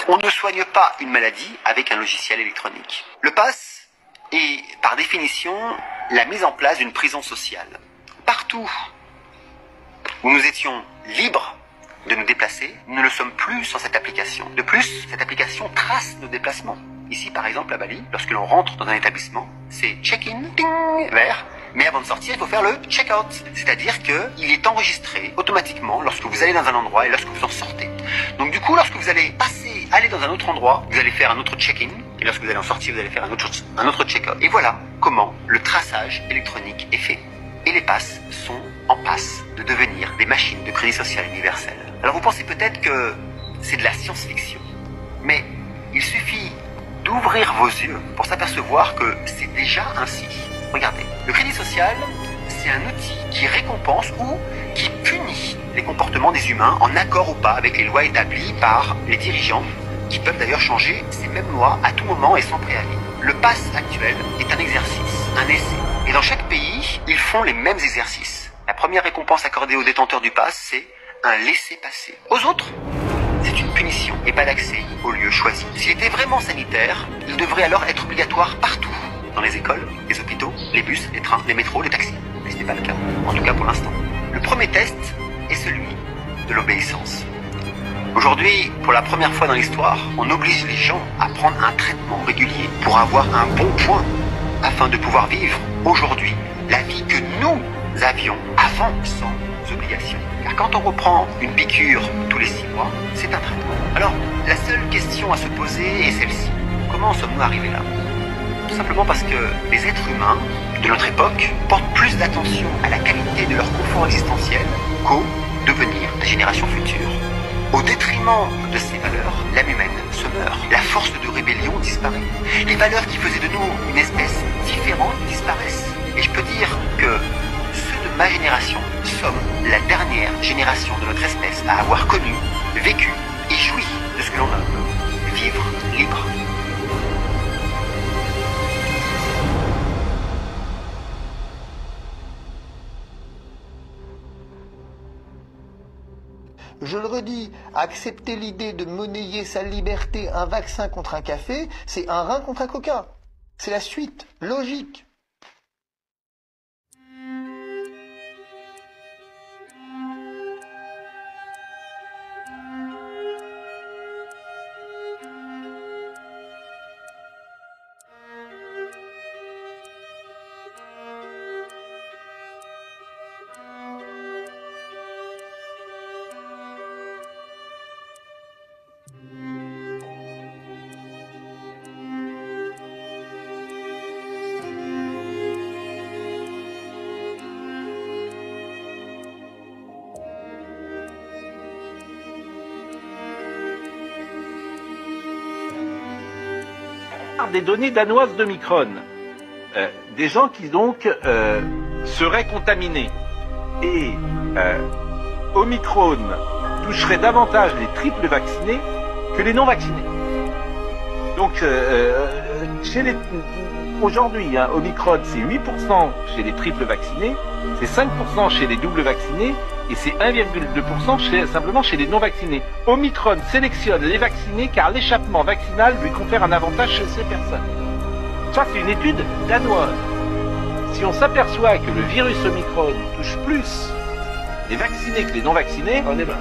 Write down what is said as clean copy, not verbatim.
On ne soigne pas une maladie avec un logiciel électronique. Le pass est, par définition, la mise en place d'une prison sociale. Partout où nous étions libres de nous déplacer, nous ne le sommes plus sans cette application. De plus, cette application trace nos déplacements. Ici, par exemple, à Bali, lorsque l'on rentre dans un établissement, c'est check-in, ding, vert. Mais avant de sortir, il faut faire le check-out. C'est-à-dire qu'il est enregistré automatiquement lorsque vous allez dans un endroit et lorsque vous en sortez. Donc du coup, lorsque vous allez aller dans un autre endroit, vous allez faire un autre check-in. Et lorsque vous allez en sortir, vous allez faire un autre check-out. Et voilà comment le traçage électronique est fait. Et les passes sont en passe de devenir des machines de crédit social universel. Alors vous pensez peut-être que c'est de la science-fiction. Mais il suffit d'ouvrir vos yeux pour s'apercevoir que c'est déjà ainsi. Regardez, le crédit social, c'est un outil qui récompense ou qui punit les comportements des humains en accord ou pas avec les lois établies par les dirigeants, qui peuvent d'ailleurs changer ces mêmes lois à tout moment et sans préavis. Le pass actuel est un exercice, un essai. Et dans chaque pays, ils font les mêmes exercices. La première récompense accordée aux détenteurs du pass, c'est un laissez-passer. Aux autres, c'est une punition et pas d'accès au lieu choisi. S'il était vraiment sanitaire, il devrait alors être obligatoire partout. Dans les écoles, les hôpitaux, les bus, les trains, les métros, les taxis. Mais ce n'est pas le cas, en tout cas pour l'instant. Le premier test est celui de l'obéissance. Aujourd'hui, pour la première fois dans l'histoire, on oblige les gens à prendre un traitement régulier pour avoir un bon point, afin de pouvoir vivre aujourd'hui la vie que nous avions avant sans obligation. Car quand on reprend une piqûre tous les 6 mois, c'est un traitement. Alors, la seule question à se poser est celle-ci. Comment en sommes-nous arrivés là ? Tout simplement parce que les êtres humains de notre époque portent plus d'attention à la qualité de leur confort existentiel qu'au devenir des générations futures. Au détriment de ces valeurs, l'âme humaine se meurt. La force de rébellion disparaît. Les valeurs qui faisaient de nous une espèce différente disparaissent. Et je peux dire que ceux de ma génération sommes la dernière génération de notre espèce à avoir connu, vécu et joui de ce que l'on nomme vivre libre. Je le redis, accepter l'idée de monnayer sa liberté, un vaccin contre un café, c'est un rein contre un coca. C'est la suite, logique. Des données danoises de Micron, des gens qui donc seraient contaminés, et Omicron toucherait davantage les triples vaccinés que les non vaccinés. Donc aujourd'hui, Omicron c'est 8% chez les triples vaccinés, c'est 5% chez les doubles vaccinés et c'est 1,2% simplement chez les non vaccinés. Omicron sélectionne les vaccinés car l'échappement vaccinal lui confère un avantage chez ces personnes. Ça, c'est une étude danoise. Si on s'aperçoit que le virus Omicron touche plus les vaccinés que les non vaccinés, on est mal.